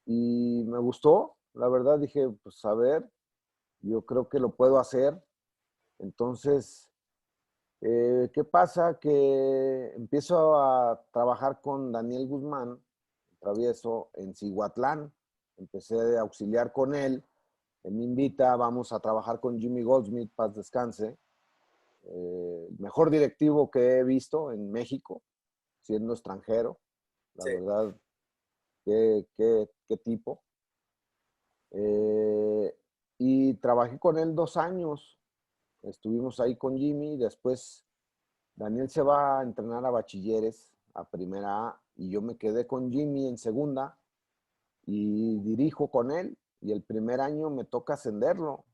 y me gustó, la verdad dije, pues a ver, yo creo que lo puedo hacer. Entonces, ¿qué pasa? Que empiezo a trabajar con Daniel Guzmán, Travieso, en Cihuatlán. Empecé a auxiliar con él. Él me invita, vamos a trabajar con Jimmy Goldsmith, paz descanse. El mejor directivo que he visto en México, siendo extranjero. La Sí. verdad, qué tipo. Y trabajé con él 2 años. Estuvimos ahí con Jimmy. Después Daniel se va a entrenar a bachilleres, a primera A, y yo me quedé con Jimmy en segunda y dirijo con él. Y el primer año me toca ascenderlo.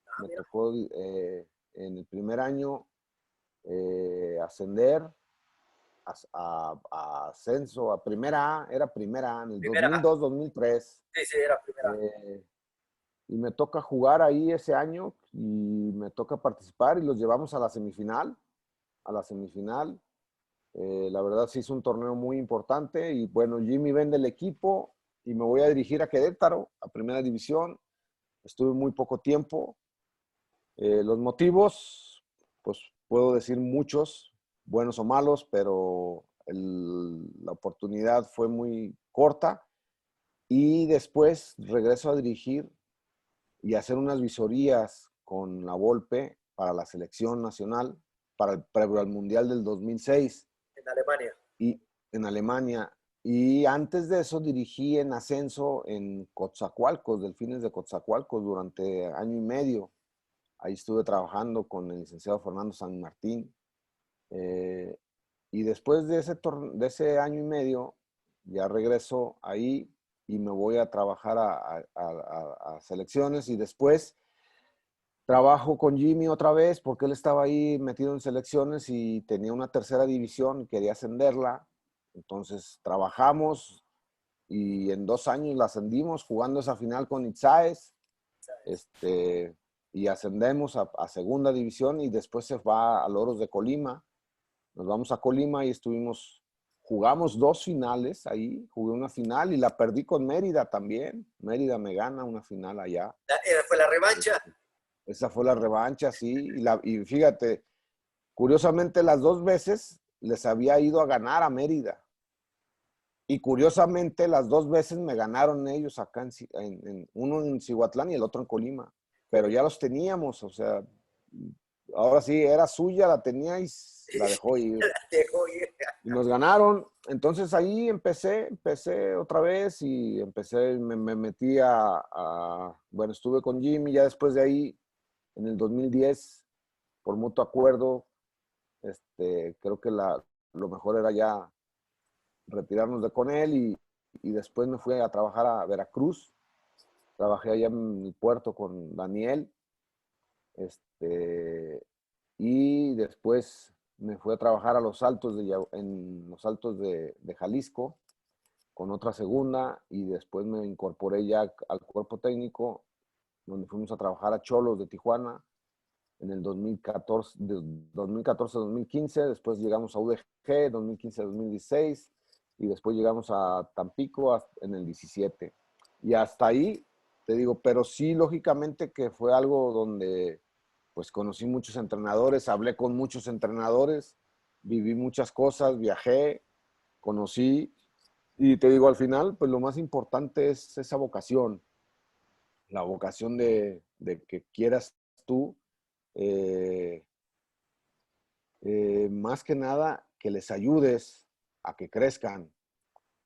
Ah, Me mira, tocó en el primer año ascender a ascenso, a primera A, era primera A, en el primera, 2002, 2003. sí, sí, era primera. Eh, y me toca jugar ahí ese año y me toca participar y los llevamos a la semifinal. A la semifinal. La verdad sí es un torneo muy importante y bueno, Jimmy vende el equipo y me voy a dirigir a Querétaro, a primera división. Estuve muy poco tiempo. Los motivos, pues puedo decir muchos, buenos o malos, pero la oportunidad fue muy corta y después regreso a dirigir y hacer unas visorías con la Volpe para la selección nacional, para el previo al Mundial del 2006 En Alemania. y en Alemania. Y antes de eso dirigí en ascenso en Coatzacoalcos, Delfines de Coatzacoalcos, durante año y medio. Ahí estuve trabajando con el licenciado Fernando San Martín. Eh, y después de ese año y medio, ya regreso ahí y me voy a trabajar a selecciones y después trabajo con Jimmy otra vez porque él estaba ahí metido en selecciones y tenía una tercera división y quería ascenderla. Entonces trabajamos y en 2 años la ascendimos jugando esa final con Itzáes. Y ascendemos a segunda división y después se va a Loros de Colima. Nos vamos a Colima y jugamos 2 finales ahí, jugué una final y la perdí con Mérida también. Mérida me gana una final allá. Fue la revancha. Esa fue la revancha, sí. Y fíjate, curiosamente las 2 veces les había ido a ganar a Mérida. Y curiosamente las 2 veces me ganaron ellos acá, uno en Cihuatlán y el otro en Colima. Pero ya los teníamos, o sea, ahora sí, era suya, la tenía y la dejó ir. Y nos ganaron. Entonces ahí empecé otra vez y me metí bueno, estuve con Jimmy, ya después de ahí, en el 2010, por mutuo acuerdo, creo que lo mejor era ya retirarnos de con él y después me fui a trabajar a Veracruz. Trabajé allá en el puerto con Daniel. Y después me fui a trabajar a los Altos en los Altos de Jalisco con otra segunda y después me incorporé ya al cuerpo técnico donde fuimos a trabajar a Cholos de Tijuana en el 2014, 2014-2015, después llegamos a UDG 2015-2016 y después llegamos a Tampico en el 17. Y hasta ahí, te digo, pero sí, lógicamente que fue algo donde pues conocí muchos entrenadores, hablé con muchos entrenadores, viví muchas cosas, viajé, conocí y te digo, al final, pues lo más importante es esa vocación, la vocación de que quieras tú eh, más que nada que les ayudes a que crezcan.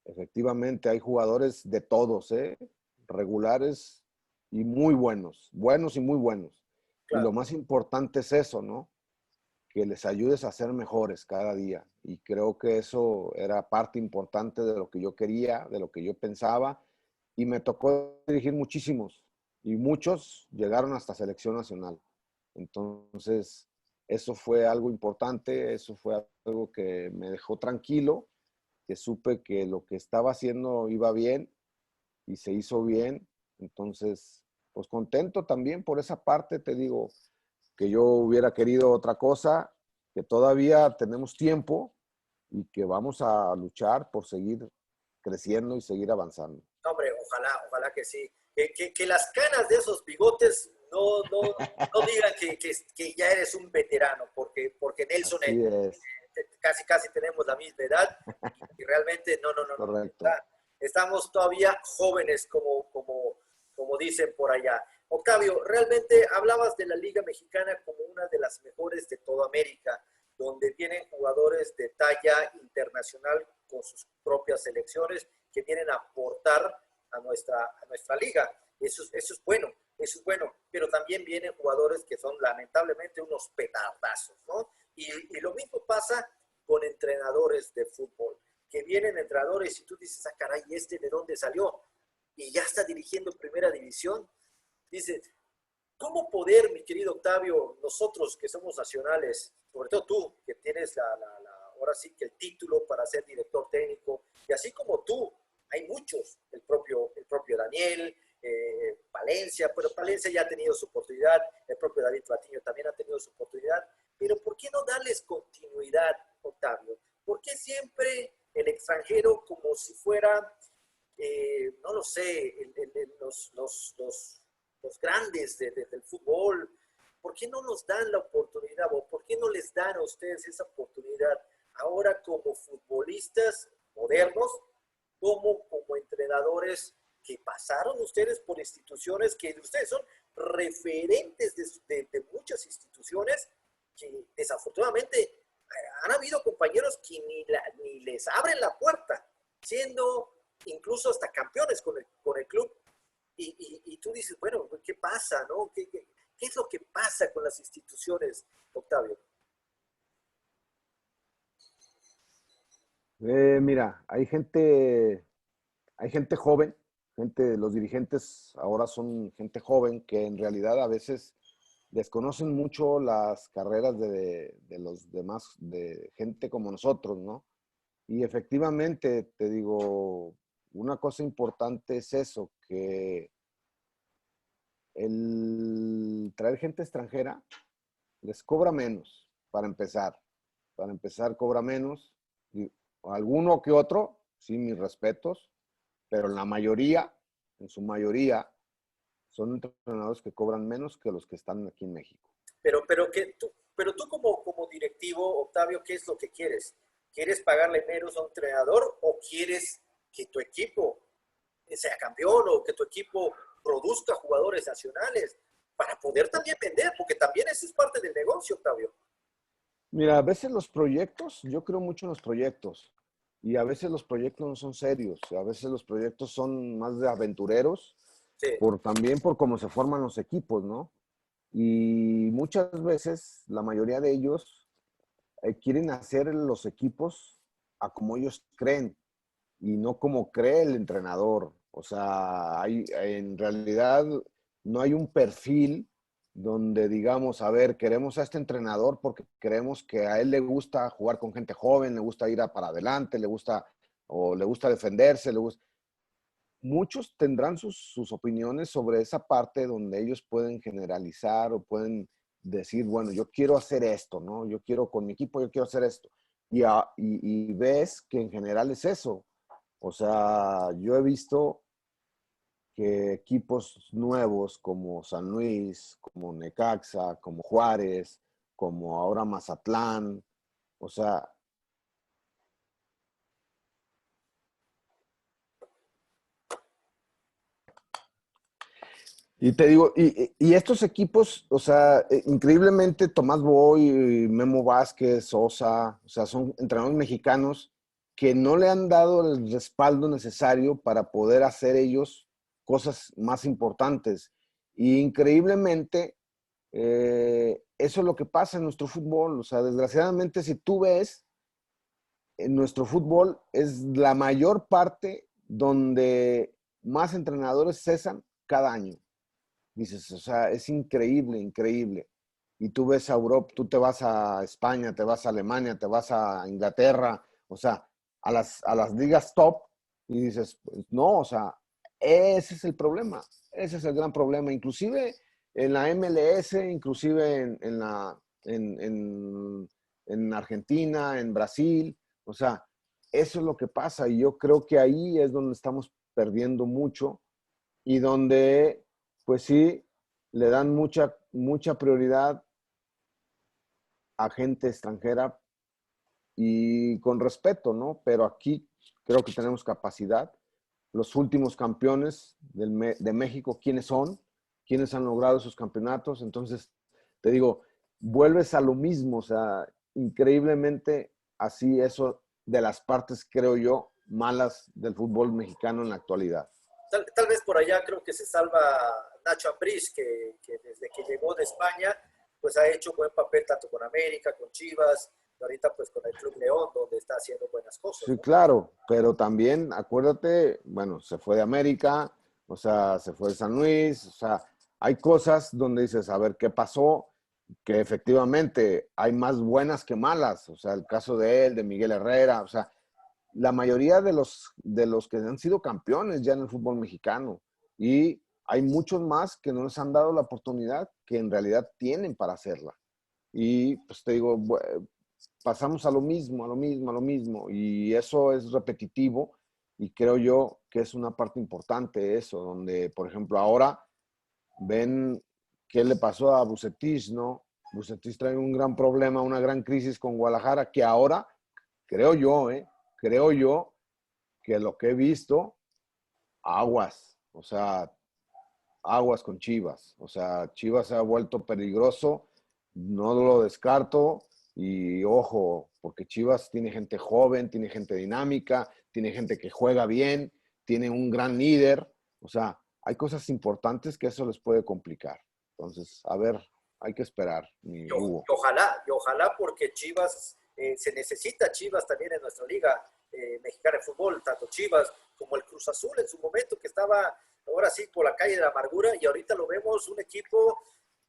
Efectivamente, hay jugadores de todos, ¿eh? regulares y muy buenos, buenos y muy buenos. Y lo Claro. más importante es eso, ¿no? Que les ayudes a ser mejores cada día. Y creo que eso era parte importante de lo que yo quería, de lo que yo pensaba. Y me tocó dirigir muchísimos. Y muchos llegaron hasta selección nacional. Entonces, eso fue algo importante, eso fue algo que me dejó tranquilo, que supe que lo que estaba haciendo iba bien y se hizo bien. Entonces, pues contento también por esa parte, te digo, que yo hubiera querido otra cosa, que todavía tenemos tiempo y que vamos a luchar por seguir creciendo y seguir avanzando. Hombre, ojalá, ojalá que sí. Que las canas de esos bigotes no digan que ya eres un veterano, porque Nelson Así es, casi, casi tenemos la misma edad y realmente no. correcto. Estamos todavía jóvenes, como dicen por allá. Octavio, realmente hablabas de la Liga Mexicana como una de las mejores de toda América, donde vienen jugadores de talla internacional con sus propias selecciones que vienen a aportar a nuestra liga. Eso es bueno, pero también vienen jugadores que son lamentablemente unos petardazos, ¿no? Y lo mismo pasa con entrenadores de fútbol, que vienen entrenadores y tú dices, ah, caray, ¿este de dónde salió? Y ya está dirigiendo primera división. Dices, ¿cómo poder, mi querido Octavio, nosotros que somos nacionales, sobre todo tú, que tienes ahora sí que el título para ser director técnico, y así como tú, hay muchos, el propio Daniel, Palencia, pero Palencia ya ha tenido su oportunidad, el propio David Patiño también ha tenido su oportunidad, pero ¿por qué no darles continuidad, Octavio? ¿Por qué siempre el extranjero como si fuera, no lo sé, los grandes del fútbol? ¿Por qué no nos dan la oportunidad o por qué no les dan a ustedes esa oportunidad ahora como futbolistas modernos, como entrenadores que pasaron ustedes por instituciones que ustedes son referentes de muchas instituciones que desafortunadamente han habido compañeros que ni les abren la puerta, siendo incluso hasta campeones con el club. Y tú dices, bueno, ¿qué pasa? ¿No? ¿Qué es lo que pasa con las instituciones, Octavio? Mira, hay gente joven, los dirigentes ahora son gente joven que en realidad a veces desconocen mucho las carreras de los demás, de gente como nosotros, ¿no? Y efectivamente, te digo, una cosa importante es eso, que el traer gente extranjera les cobra menos, para empezar. Para empezar, cobra menos. Y alguno que otro, sí, mis respetos, pero en la mayoría, en su mayoría, son entrenadores que cobran menos que los que están aquí en México. Pero tú como directivo, Octavio, ¿qué es lo que quieres? ¿Quieres pagarle menos a un entrenador o quieres que tu equipo sea campeón o que tu equipo produzca jugadores nacionales para poder también vender? Porque también eso es parte del negocio, Octavio. Mira, a veces los proyectos, yo creo mucho en los proyectos, y a veces los proyectos no son serios, a veces los proyectos son más de aventureros, Sí, también por cómo se forman los equipos, ¿no? Y muchas veces, la mayoría de ellos quieren hacer los equipos a como ellos creen y no como cree el entrenador. O sea, en realidad no hay un perfil donde digamos, a ver, queremos a este entrenador porque creemos que a él le gusta jugar con gente joven, le gusta ir para adelante, le gusta o le gusta defenderse, le gusta. Muchos tendrán sus opiniones sobre esa parte donde ellos pueden generalizar o pueden decir, bueno, yo quiero hacer esto, ¿no? Yo quiero con mi equipo, yo quiero hacer esto. Y ves que en general es eso. O sea, yo he visto que equipos nuevos como San Luis, como Necaxa, como Juárez, como ahora Mazatlán, o sea, y te digo, y estos equipos, o sea, increíblemente Tomás Boy, Memo Vázquez, Sosa, o sea, son entrenadores mexicanos que no le han dado el respaldo necesario para poder hacer ellos cosas más importantes. Y increíblemente, eso es lo que pasa en nuestro fútbol. O sea, desgraciadamente, si tú ves, en nuestro fútbol es la mayor parte donde más entrenadores cesan cada año. Dices, o sea, es increíble, increíble. Y tú ves a Europa, tú te vas a España, te vas a Alemania, te vas a Inglaterra, o sea, a las ligas top, y dices, pues, no, o sea, ese es el problema, ese es el gran problema. Inclusive en la MLS, inclusive en Argentina, en Brasil, o sea, eso es lo que pasa. Y yo creo que ahí es donde estamos perdiendo mucho y donde, pues sí, le dan mucha prioridad a gente extranjera y con respeto, ¿no? Pero aquí creo que tenemos capacidad. Los últimos campeones de México, ¿quiénes son? ¿Quiénes han logrado esos campeonatos? Entonces, te digo, vuelves a lo mismo, o sea, increíblemente así eso de las partes, creo yo, malas del fútbol mexicano en la actualidad. Tal vez por allá creo que se salva Nacho Ambriz, que desde que llegó de España, pues ha hecho buen papel tanto con América, con Chivas, y ahorita pues con el Club León, donde está haciendo buenas cosas, Sí, ¿no? claro, pero también acuérdate, bueno, se fue de América, o sea, se fue de San Luis, o sea, hay cosas donde dices, a ver qué pasó, que efectivamente hay más buenas que malas, o sea, el caso de él, de Miguel Herrera, o sea, la mayoría de los que han sido campeones ya en el fútbol mexicano y hay muchos más que no les han dado la oportunidad que en realidad tienen para hacerla. Y pues te digo, pasamos a lo mismo, a lo mismo, a lo mismo. Y eso es repetitivo y creo yo que es una parte importante eso, donde, por ejemplo, ahora ven qué le pasó a Bucetich, ¿no? Bucetich trae un gran problema, una gran crisis con Guadalajara, que ahora, creo yo, creo yo que lo que he visto, aguas, o sea, aguas con Chivas. O sea, Chivas se ha vuelto peligroso, no lo descarto y ojo, porque Chivas tiene gente joven, tiene gente dinámica, tiene gente que juega bien, tiene un gran líder. O sea, hay cosas importantes que eso les puede complicar. Entonces, a ver, hay que esperar, mi Hugo. Y ojalá porque Chivas, se necesita Chivas también en nuestra liga mexicana de fútbol, tanto Chivas como el Cruz Azul en su momento, que estaba ahora sí por la calle de la amargura, y ahorita lo vemos un equipo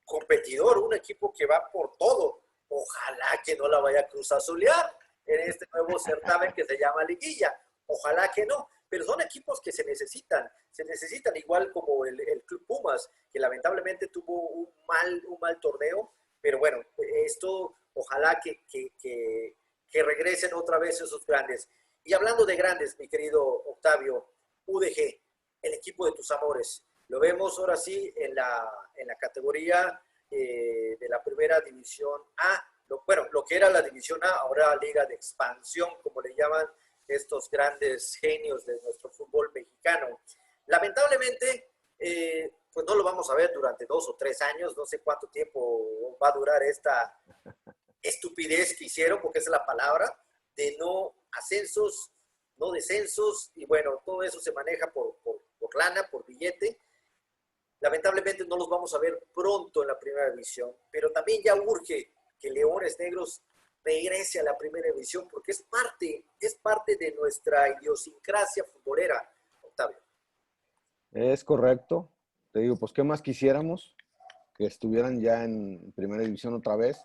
competidor, un equipo que va por todo. Ojalá que no la vaya a Cruz Azulear en este nuevo certamen que se llama Liguilla. Ojalá que no, pero son equipos que se necesitan igual como el Club Pumas, que lamentablemente tuvo un mal torneo, pero bueno, esto ojalá que regresen otra vez esos grandes. Y hablando de grandes, mi querido Octavio, UDG, el equipo de tus amores, lo vemos ahora sí en la categoría de la primera división A, bueno, lo que era la división A, ahora Liga de Expansión, como le llaman estos grandes genios de nuestro fútbol mexicano. Lamentablemente, pues no lo vamos a ver durante 2 o 3 años, no sé cuánto tiempo va a durar esta estupidez que hicieron, porque esa es la palabra, de no ascensos, no descensos, y bueno, todo eso se maneja por lana, por billete. Lamentablemente no los vamos a ver pronto en la primera división, pero también ya urge que Leones Negros regrese a la primera división, porque es parte de nuestra idiosincrasia futbolera, Octavio. Es correcto. Te digo, pues, ¿qué más quisiéramos? Que estuvieran ya en primera división otra vez.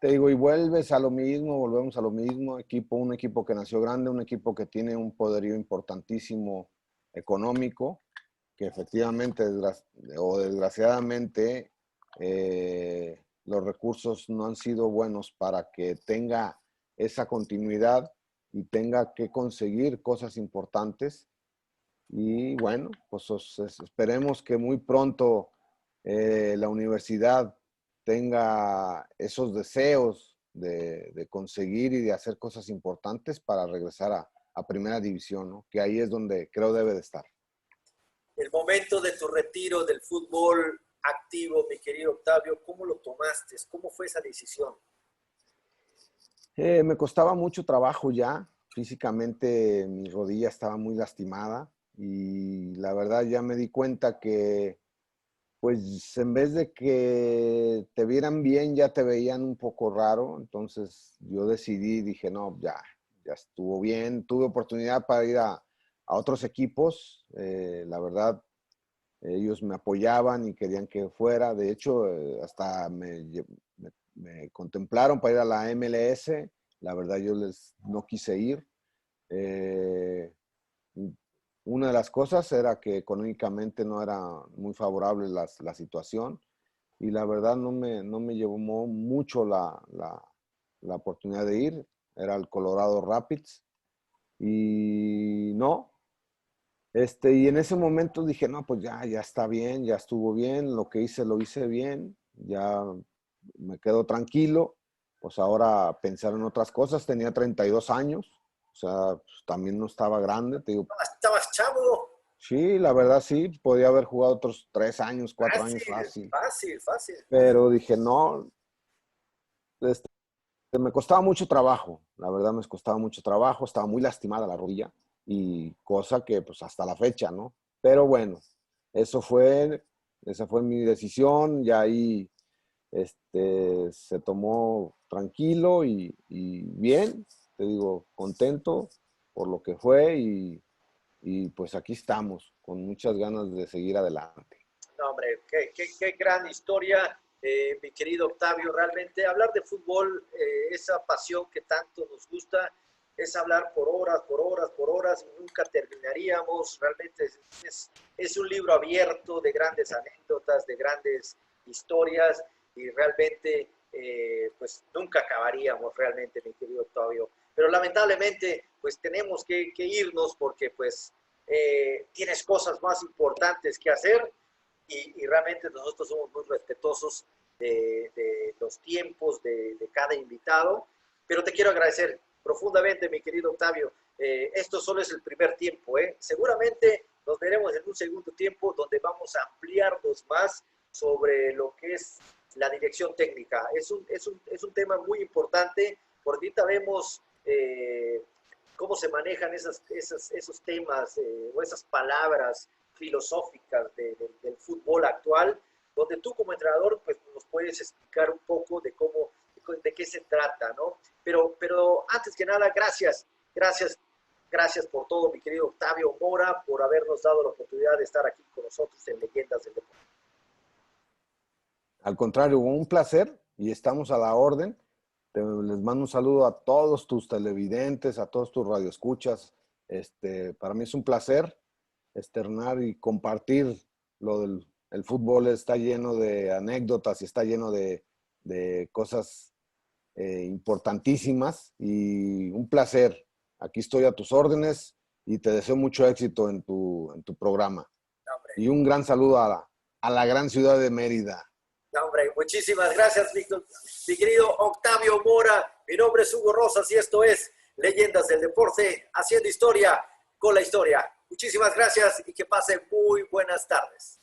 Te digo, y vuelves a lo mismo, volvemos a lo mismo, un equipo que nació grande, un equipo que tiene un poderío importantísimo económico, que efectivamente o desgraciadamente los recursos no han sido buenos para que tenga esa continuidad y tenga que conseguir cosas importantes. Y bueno, pues esperemos que muy pronto la universidad tenga esos deseos de conseguir y de hacer cosas importantes para regresar a primera división, ¿no? Que ahí es donde creo debe de estar. El momento de tu retiro del fútbol activo, mi querido Octavio, ¿cómo lo tomaste? ¿Cómo fue esa decisión? Me costaba mucho trabajo ya. Físicamente mi rodilla estaba muy lastimada. y la verdad ya me di cuenta que pues en vez de que te vieran bien, ya te veían un poco raro. Entonces yo decidí, dije, no, ya estuvo bien. Tuve oportunidad para ir a otros equipos. La verdad, ellos me apoyaban y querían que fuera. De hecho, hasta me contemplaron para ir a la MLS. La verdad, yo no quise ir. Una de las cosas era que económicamente no era muy favorable la situación y la verdad no me llevó mucho la oportunidad de ir. Era el Colorado Rapids y no. Y en ese momento dije, no, pues ya está bien, ya estuvo bien, lo que hice lo hice bien, ya me quedo tranquilo. Pues ahora pensar en otras cosas, tenía 32 años, o sea, pues también no estaba grande, te digo. Estabas chavo. Sí, la verdad sí, podía haber jugado otros 3 años, 4 años fácil. Fácil. Pero dije, no, me costaba mucho trabajo, la verdad me costaba mucho trabajo, estaba muy lastimada la rodilla y cosa que pues hasta la fecha, ¿no? Pero bueno, esa fue mi decisión y ahí se tomó tranquilo y bien, te digo, contento por lo que fue y pues aquí estamos, con muchas ganas de seguir adelante. No, hombre, qué gran historia, mi querido Octavio. Realmente hablar de fútbol, esa pasión que tanto nos gusta, es hablar por horas, y nunca terminaríamos. Realmente es un libro abierto de grandes anécdotas, de grandes historias, y realmente pues nunca acabaríamos realmente, mi querido Octavio. Pero lamentablemente pues tenemos que irnos porque pues tienes cosas más importantes que hacer. Y realmente nosotros somos muy respetuosos de los tiempos de cada invitado, pero te quiero agradecer profundamente, mi querido Octavio. Esto solo es el primer tiempo, ¿eh? Seguramente nos veremos en un segundo tiempo donde vamos a ampliarnos más sobre lo que es la dirección técnica. Es un tema muy importante, porque ahorita vemos cómo se manejan esos temas o esas palabras filosóficas del fútbol actual, donde tú como entrenador pues, nos puedes explicar un poco de qué se trata, ¿no? Pero antes que nada, gracias por todo, mi querido Octavio Mora, por habernos dado la oportunidad de estar aquí con nosotros en Leyendas del Deporte. Al contrario, un placer y estamos a la orden. Les mando un saludo a todos tus televidentes, a todos tus radioescuchas. Para mí es un placer externar y compartir lo del el fútbol. Está lleno de anécdotas y está lleno de cosas importantísimas y un placer. Aquí estoy a tus órdenes y te deseo mucho éxito en tu programa. Hombre. Y un gran saludo a la gran ciudad de Mérida. Hombre, muchísimas gracias, mi querido Octavio Mora. Mi nombre es Hugo Rosas y esto es Leyendas del Deporte, haciendo historia con la historia. Muchísimas gracias y que pasen muy buenas tardes.